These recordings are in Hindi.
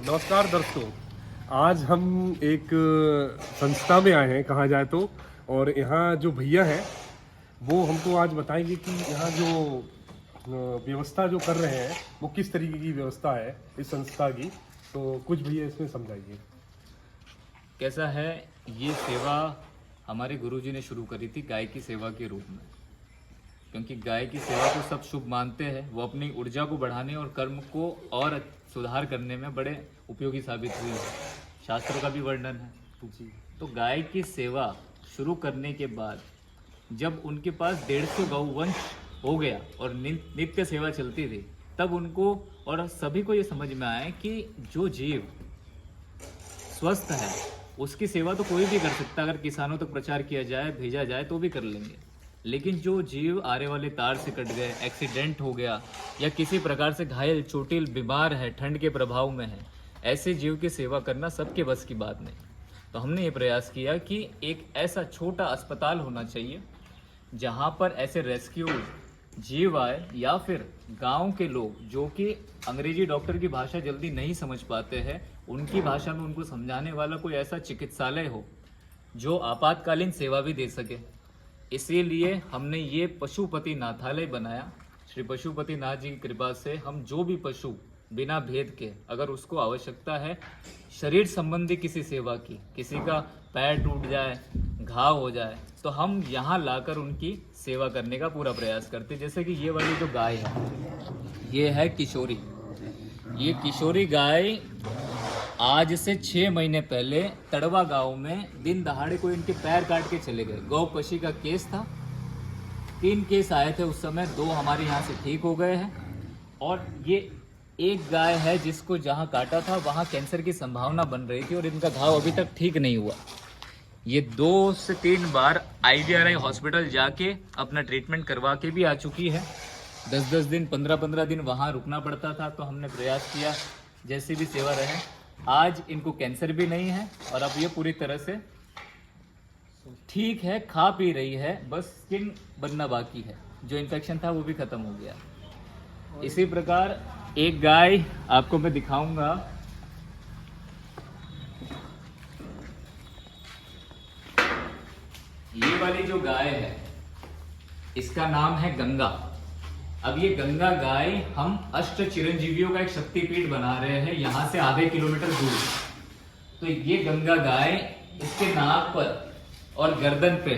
नमस्कार दर्शकों। आज हम एक संस्था में आए हैं कहा जाए तो, और यहाँ जो भैया हैं वो हमको आज बताएंगे कि यहाँ जो व्यवस्था जो कर रहे हैं वो किस तरीके की व्यवस्था है इस संस्था की। तो कुछ भैया इसमें समझाइए। कैसा है ये सेवा हमारे गुरुजी ने शुरू करी थी गाय की सेवा के रूप में, क्योंकि गाय की सेवा को सब शुभ मानते हैं। वो अपनी ऊर्जा को बढ़ाने और कर्म को और सुधार करने में बड़े उपयोगी साबित हुई है। शास्त्रों का भी वर्णन है जी। तो गाय की सेवा शुरू करने के बाद जब उनके पास 150 गौवंश हो गया और नित्य सेवा चलती थी, तब उनको और सभी को ये समझ में आया कि जो जीव स्वस्थ है उसकी सेवा तो कोई भी कर सकता है। अगर किसानों तक प्रचार किया जाए, भेजा जाए तो भी कर लेंगे, लेकिन जो जीव आरे वाले तार से कट गए, एक्सीडेंट हो गया या किसी प्रकार से घायल, चोटिल, बीमार है, ठंड के प्रभाव में है, ऐसे जीव की सेवा करना सबके बस की बात नहीं। तो हमने ये प्रयास किया कि एक ऐसा छोटा अस्पताल होना चाहिए जहाँ पर ऐसे रेस्क्यू जीव आए, या फिर गांव के लोग जो कि अंग्रेजी डॉक्टर की भाषा जल्दी नहीं समझ पाते हैं, उनकी भाषा में उनको समझाने वाला कोई ऐसा चिकित्सालय हो जो आपातकालीन सेवा भी दे सके। इसीलिए हमने ये पशुपति नाथालय बनाया। श्री पशुपति नाथ जी की कृपा से हम जो भी पशु बिना भेद के, अगर उसको आवश्यकता है शरीर संबंधी किसी सेवा की, किसी का पैर टूट जाए, घाव हो जाए, तो हम यहाँ लाकर उनकी सेवा करने का पूरा प्रयास करते। जैसे कि ये वाली जो गाय है, ये है किशोरी। ये किशोरी गाय आज से 6 महीने पहले तड़वा गांव में दिन दहाड़े कोई इनके पैर काट के चले गए। गौपशी का केस था, 3 केस आए थे उस समय, 2 हमारे यहाँ से ठीक हो गए हैं। और ये एक गाय है जिसको जहाँ काटा था वहाँ कैंसर की संभावना बन रही थी और इनका घाव अभी तक ठीक नहीं हुआ। ये 2 से 3 बार IVRI हॉस्पिटल जाके अपना ट्रीटमेंट करवा के भी आ चुकी है। 10-10 दिन, 15-15 दिन वहाँ रुकना पड़ता था। तो हमने प्रयास किया जैसी भी सेवा रहे। आज इनको कैंसर भी नहीं है और अब ये पूरी तरह से ठीक है, खा पी रही है, बस स्किन बनना बाकी है। जो इन्फेक्शन था वो भी खत्म हो गया। इसी प्रकार एक गाय आपको मैं दिखाऊंगा। ये वाली जो गाय है इसका नाम है गंगा। अब ये गंगा गाय हम अष्ट चिरंजीवियों का एक शक्तिपीठ बना रहे हैं यहाँ से आधे किलोमीटर दूर। तो ये गंगा गाय, इसके नाक पर और गर्दन पे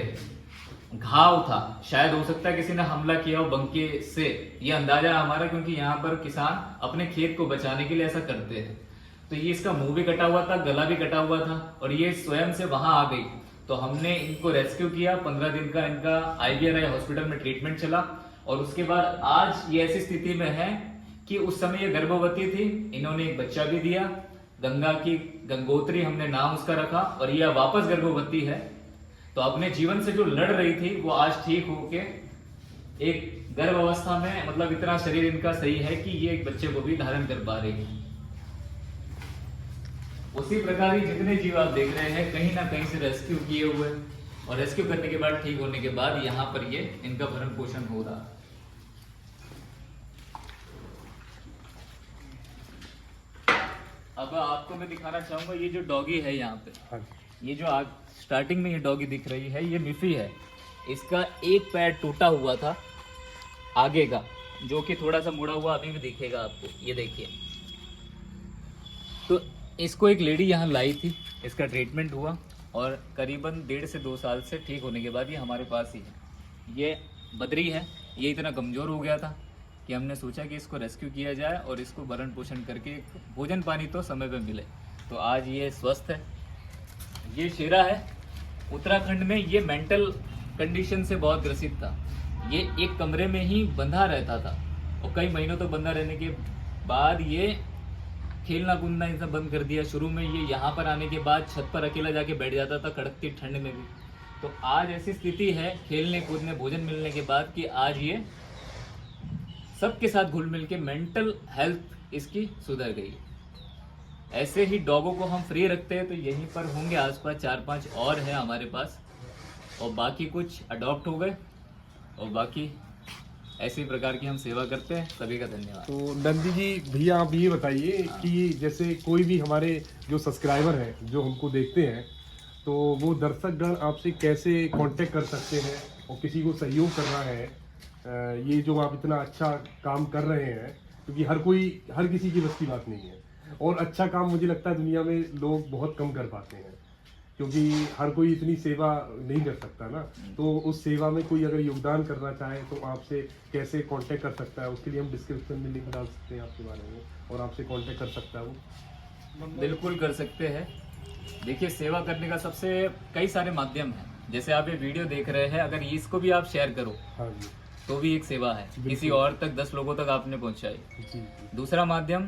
घाव था। शायद हो सकता है किसी ने हमला किया हो बंके से, ये अंदाजा हमारा, क्योंकि यहाँ पर किसान अपने खेत को बचाने के लिए ऐसा करते हैं। तो ये इसका मुंह भी कटा हुआ था, गला भी कटा हुआ था और ये स्वयं से वहां आ गई। तो हमने इनको रेस्क्यू किया। 15 दिन का इनका IVRI हॉस्पिटल में ट्रीटमेंट चला और उसके बाद आज ये ऐसी स्थिति में है कि उस समय ये गर्भवती थी। इन्होंने एक बच्चा भी दिया, गंगा की गंगोत्री हमने नाम उसका रखा, और ये वापस गर्भवती है। तो अपने जीवन से जो लड़ रही थी वो आज ठीक होके एक गर्भ अवस्था में, मतलब इतना शरीर इनका सही है कि ये एक बच्चे को भी धारण कर पा रही है। उसी प्रकार ही जितने जीव आप देख रहे हैं कहीं ना कहीं से रेस्क्यू किए हुए, और रेस्क्यू करने के बाद, ठीक होने के बाद यहाँ पर ये इनका भरण पोषण हो रहा। अब आपको मैं दिखाना चाहूंगा ये जो डॉगी है यहाँ पे। हाँ। ये जो आज स्टार्टिंग में ये डॉगी दिख रही है, ये मिफी है। इसका एक पैर टूटा हुआ था आगे का, जो कि थोड़ा सा मुड़ा हुआ अभी भी दिखेगा आपको, ये देखिए। तो इसको एक लेडी यहाँ लाई थी, इसका ट्रीटमेंट हुआ और करीबन 1.5 से 2 साल से ठीक होने के बाद ये हमारे पास ही है। ये बद्री है, ये इतना कमज़ोर हो गया था कि हमने सोचा कि इसको रेस्क्यू किया जाए और इसको भरण पोषण करके भोजन पानी तो समय पे मिले। तो आज ये स्वस्थ है। ये शेरा है, उत्तराखंड में ये मेंटल कंडीशन से बहुत ग्रसित था। ये एक कमरे में ही बंधा रहता था और कई महीनों तक बंधा रहने के बाद ये खेलना कूदना इन सब बंद कर दिया। शुरू में ये यहाँ पर आने के बाद छत पर अकेला जाके बैठ जाता था कड़कती ठंड में भी। तो आज ऐसी स्थिति है खेलने कूदने, भोजन मिलने के बाद, कि आज ये सबके साथ घुल मिल के मेंटल हेल्थ इसकी सुधर गई। ऐसे ही डॉगों को हम फ्री रखते हैं, तो यहीं पर होंगे आसपास 4-5 और हैं हमारे पास, और बाकी कुछ अडॉप्ट हो गए और बाकी ऐसी प्रकार की हम सेवा करते हैं। सभी का धन्यवाद। तो नंदी जी भैया आप ये बताइए कि जैसे कोई भी हमारे जो सब्सक्राइबर हैं जो हमको देखते हैं, तो वो दर्शकगण आपसे कैसे कांटेक्ट कर सकते हैं और किसी को सहयोग करना है, ये जो आप इतना अच्छा काम कर रहे हैं, क्योंकि हर किसी की बस की बात नहीं है, और अच्छा काम मुझे लगता है दुनिया में लोग बहुत कम कर पाते हैं, क्योंकि हर कोई इतनी सेवा नहीं कर सकता ना। तो उस सेवा में कोई अगर योगदान करना चाहे तो आपसे कैसे कांटेक्ट कर सकता है? उसके लिए हम डिस्क्रिप्शन में लिंक डाल सकते हैं आपके बारे में, और आपसे कांटेक्ट कर सकता है वो। बिल्कुल कर सकते हैं। देखिए, सेवा करने का सबसे कई सारे माध्यम हैं। जैसे आप ये वीडियो देख रहे हैं, अगर इसको भी आप शेयर करो हाँ जी तो भी एक सेवा है, किसी और तक 10 लोगों तक आपने पहुंचाई। जी। दूसरा माध्यम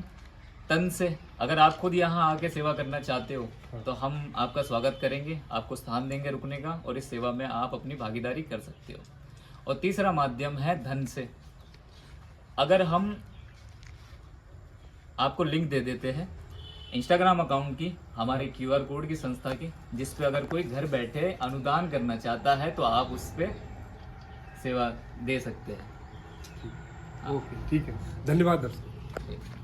तन से, अगर आप खुद यहाँ आके सेवा करना चाहते हो तो हम आपका स्वागत करेंगे, आपको स्थान देंगे रुकने का, और इस सेवा में आप अपनी भागीदारी कर सकते हो। और तीसरा माध्यम है धन से। अगर हम आपको लिंक दे देते हैं इंस्टाग्राम अकाउंट की, हमारे QR कोड की, संस्था की, जिस पे अगर कोई घर बैठे अनुदान करना चाहता है तो आप उस पे सेवा दे सकते हैं। ओके, ठीक है, धन्यवाद दर्शक।